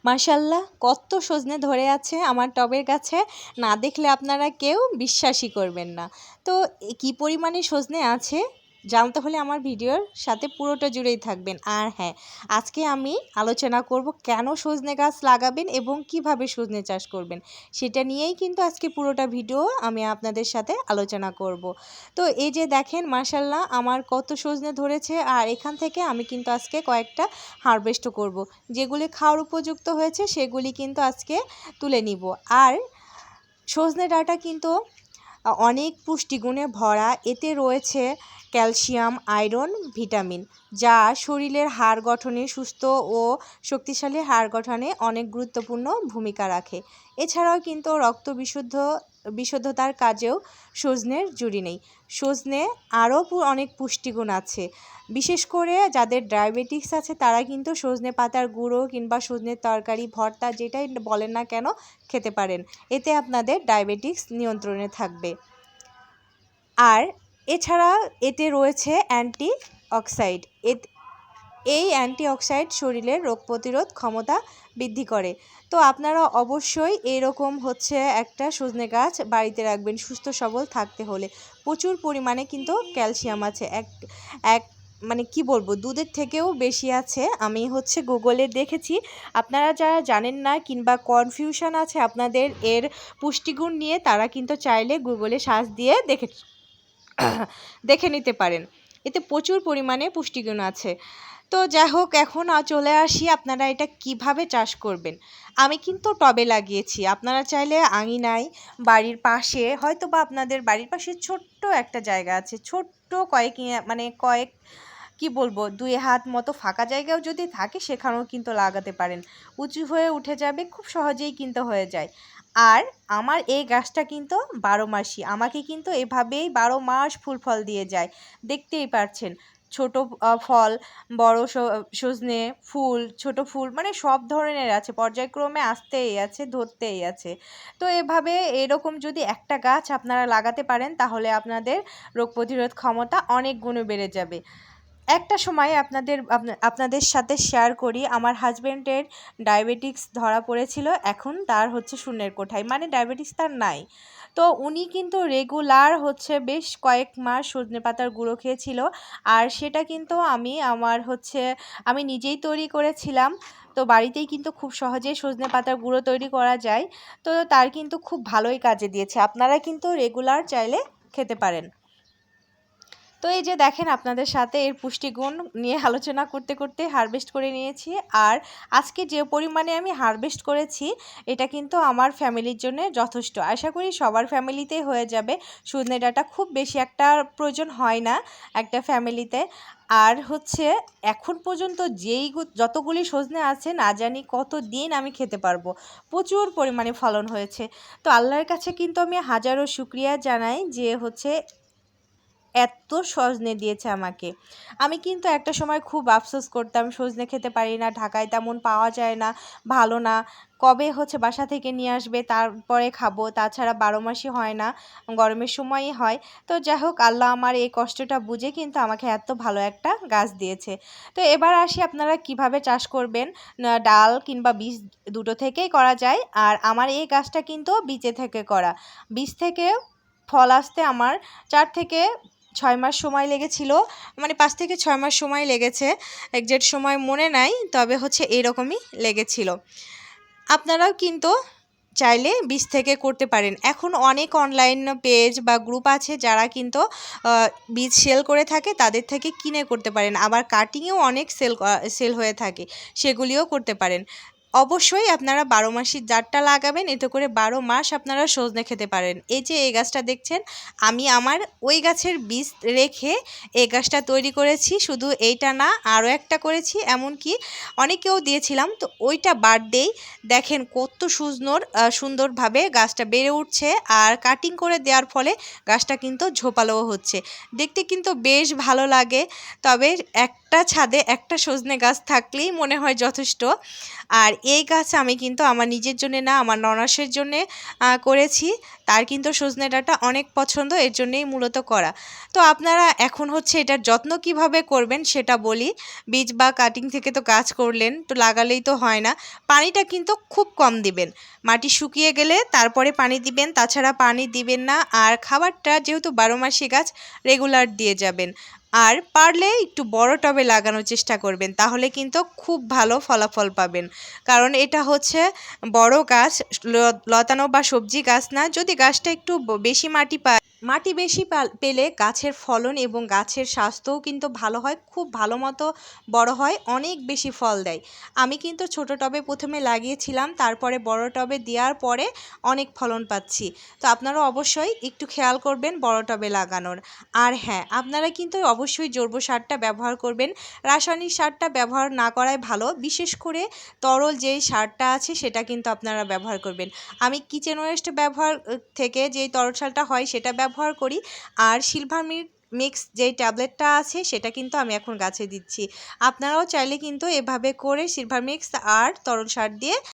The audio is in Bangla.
মাশাআল্লাহ কত সজনে ধরে আছে আমার টবের গাছে, না দেখলে আপনারা কেউ বিশ্বাসই করবেন না। তো কি পরিমাণে সজনে আছে জানতে হলে আমার ভিডিওর সাথে পুরোটা জুড়েই থাকবেন। আর হ্যাঁ, আজকে আমি আলোচনা করব কেন সজনে গাছ লাগাবেন এবং কিভাবে সজনে চাষ করবেন, সেটা নিয়েই কিন্তু আজকে পুরোটা ভিডিও আমি আপনাদের সাথে আলোচনা করব। তো এই যে দেখেন মাশাআল্লাহ আমার কত সজনে ধরেছে, আর এখান থেকে আমি কিন্তু আজকে কয়েকটা হারভেস্টও করব। যেগুলি খাওয়ার উপযুক্ত হয়েছে সেগুলি কিন্তু আজকে তুলে নিব। আর সজনে ডাঁটা কিন্তু অনেক পুষ্টিগুণে ভরা, এতে রয়েছে ক্যালসিয়াম, আয়রন, ভিটামিন, যা শরীরের হাড় গঠনে, সুস্থ ও শক্তিশালী হাড় গঠনে অনেক গুরুত্বপূর্ণ ভূমিকা রাখে। এছাড়াও কিন্তু রক্ত বিশুদ্ধতার কাজেও সজনের জুড়ি নেই। সজনে আরও অনেক পুষ্টিগুণ আছে। বিশেষ করে যাদের ডায়াবেটিস আছে তারা কিন্তু সজনে পাতার গুঁড়ো কিংবা সজনের তরকারি, ভর্তা যেটাই বলেন না কেন খেতে পারেন। এতে আপনাদের ডায়াবেটিস নিয়ন্ত্রণে থাকবে। আর এছাড়া এতে রয়েছে অ্যান্টি অক্সাইড। এই অ্যান্টিঅক্সাইড শরীরের রোগ প্রতিরোধ ক্ষমতা বৃদ্ধি করে। তো আপনারা অবশ্যই এরকম একটা সজনে গাছ বাড়িতে রাখবেন সুস্থ সবল থাকতে হলে। প্রচুর পরিমাণে কিন্তু ক্যালসিয়াম আছে, এক মানে কি বলবো, দুধের থেকেও বেশি আছে। আমি গুগলে দেখেছি। আপনারা যারা জানেন না কিংবা কনফিউশন আছে আপনাদের এর পুষ্টিগুণ নিয়ে, তারা কিন্তু চাইলে গুগলে সার্চ দিয়ে দেখে নিতে পারেন। এতে প্রচুর পরিমাণে পুষ্টিগুণ আছে। তো যাই হোক, এখন চলে আসি আপনারা এটা কিভাবে চাষ করবেন। আমি কিন্তু টবে লাগিয়েছি, আপনারা চাইলে আঙিনায়, বাড়ির পাশে, হয়তো বা আপনাদের বাড়ির পাশে ছোট্ট একটা জায়গা আছে, ছোট্ট কয়েক কি বলবো 2 হাত মতো ফাঁকা জায়গাও যদি থাকে সেখানেও কিন্তু লাগাতে পারেন। উঁচু হয়ে উঠে যাবে, খুব সহজেই কিন্তু হয়ে যায়। আর আমার এই গাছটা কিন্তু 12 মাসই, আমাকে কিন্তু এভাবেই 12 মাস ফুল ফল দিয়ে যায়। দেখতেই পাচ্ছেন ছোট ফল, বড় সজনে ফুল, ছোট ফুল, মানে সব ধরনের আছে, পর্যায়ক্রমে আসতেই আছে, ধরতেই আছে। তো এভাবে এরকম যদি একটা গাছ আপনারা লাগাতে পারেন তাহলে আপনাদের রোগ প্রতিরোধ ক্ষমতা অনেক গুণে বেড়ে যাবে। একটা সময় আপনাদের সাথে শেয়ার করি, আমার হাজব্যান্ডের ডায়াবেটিক্স ধরা পড়েছিল। এখন তার শূন্যের কোঠায়, মানে ডায়াবেটিস তার নাই। তো উনি কিন্তু রেগুলার বেশ কয়েক মাস সজনে পাতার গুঁড়ো খেয়েছিল। আর সেটা কিন্তু আমি নিজেই তৈরি করেছিলাম। তো বাড়িতেই কিন্তু খুব সহজেই সজনে পাতার গুঁড়ো তৈরি করা যায়। তো তার কিন্তু খুব ভালোই কাজে দিয়েছে। আপনারা কিন্তু রেগুলার চাইলে খেতে পারেন। তো এই যে দেখেন, আপনাদের সাথে এর পুষ্টিগুণ নিয়ে আলোচনা করতে করতে হারভেস্ট করে নিয়েছি। আর আজকে যে পরিমাণে আমি হারভেস্ট করেছি এটা কিন্তু আমার ফ্যামিলির জন্য যথেষ্ট। আশা করি সবার ফ্যামিলিতেই হয়ে যাবে। সজনে ডাঁটা খুব বেশি একটা প্রয়োজন হয় না একটা ফ্যামিলিতে। আর এখন পর্যন্ত যতগুলি সজনে আছে না জানি কত দিন আমি খেতে পারবো, প্রচুর পরিমাণে ফলন হয়েছে। তো আল্লাহর কাছে কিন্তু আমি হাজারো শুকরিয়া জানাই যে এত সজনে দিয়েছে আমাকে। আমি কিন্তু একটা সময় খুব আফসোস করতাম, সজনে খেতে পারি না, ঢাকায় তেমন পাওয়া যায় না, ভালো না, কবে বাসা থেকে নিয়ে আসবে তারপরে খাবো, তাছাড়া 12 মাসই হয় না, গরমের সময়ই হয়। তো যাই হোক, আল্লাহ আমার এই কষ্টটা বুঝে কিন্তু আমাকে এত ভালো একটা গাছ দিয়েছে। তো এবার আসি আপনারা কিভাবে চাষ করবেন। ডাল কিংবা বীজ দুটো থেকেই করা যায়। আর আমার এই গাছটা কিন্তু বীজে থেকে করা। বীজ থেকে ফল আসতে আমার 4 থেকে 6 মাস সময় লেগেছিল, মানে 5 থেকে 6 মাস সময় লেগেছে, একজ্যাক্ট সময় মনে নাই, তবে এরকমই লেগেছিল। আপনারাও কিন্তু চাইলে বীজ থেকে করতে পারেন। এখন অনেক অনলাইন পেজ বা গ্রুপ আছে যারা কিন্তু বীজ সেল করে থাকে, তাদের থেকে কিনে করতে পারেন। আবার কাটিংয়েও অনেক সেল হয়ে থাকে, সেগুলিও করতে পারেন। অবশ্যই আপনারা 12 মাসি জারটা লাগাবেন, এতে করে 12 মাস আপনারা সজনে খেতে পারেন। এই যে এই গাছটা দেখছেন, আমি আমার ওই গাছের বীজ রেখে এই গাছটা তৈরি করেছি। শুধু এইটা না, আরও একটা করেছি, এমনকি অনেকেও দিয়েছিলাম। তো ওইটা বাদ দেখেন কত সুন্দরভাবে গাছটা বেড়ে উঠছে। আর কাটিং করে দেওয়ার ফলে গাছটা কিন্তু ঝোপালোও হচ্ছে, দেখতে কিন্তু বেশ ভালো লাগে। তবে একটা ছাদে একটা সজনে গাছ থাকলেই মনে হয় যথেষ্ট। আর এই গাছ আমি কিন্তু আমার নিজের জন্য না, আমার ননাসের জন্যে করেছি। তার কিন্তু সজনে ডাঁটা অনেক পছন্দ, এর জন্যেই মূলত করা। তো আপনারা এখন হচ্ছে এটার যত্ন কিভাবে করবেন সেটা বলি। বীজ বা কাটিং থেকে তো গাছ করলেন, তো লাগালেই তো হয় না। পানিটা কিন্তু খুব কম দিবেন। মাটি শুকিয়ে গেলে তারপরে পানি দিবেন, তাছাড়া পানি দিবেন না। আর খাবারটা যেহেতু 12 মাসি গাছ, রেগুলার দিয়ে যাবেন। আর পারলে একটু বড় টবে লাগানোর চেষ্টা করবেন, তাহলে কিন্তু খুব ভালো ফলাফল পাবেন। কারণ এটা হচ্ছে বড় গাছ, লতানো বা সবজি গাছ না। যদি গাছটা একটু বেশি মাটি পায়, মাটি বেশি পেলে গাছের ফলন এবং গাছের স্বাস্থ্যও কিন্তু ভালো হয়, খুব ভালো মতো বড় হয়, অনেক বেশি ফল দেয়। আমি কিন্তু ছোট টবে প্রথমে লাগিয়েছিলাম, তারপরে বড় টবে দেওয়ার পরে অনেক ফলন পাচ্ছি। তো আপনারা অবশ্যই একটু খেয়াল করবেন বড় টবে লাগানোর। আর হ্যাঁ, আপনারা কিন্তু অবশ্যই জৈব সারটা ব্যবহার করবেন, রাসায়নিক সারটা ব্যবহার না করাই ভালো। বিশেষ করে তরল যেই সারটা আছে সেটা কিন্তু আপনারা ব্যবহার করবেন। আমি কিচেন ওয়েস্ট ব্যবহার থেকে যেই তরল সারটা হয় সেটা ব্যবহার করি। আর সিলভার মিক্স যেই ট্যাবলেটটা আছে সেটা কিন্তু আমি এখন গাছে দিচ্ছি। আপনারাও চাইলে কিন্তু এভাবে করে সিলভার মিক্স আর তরল সার দিয়ে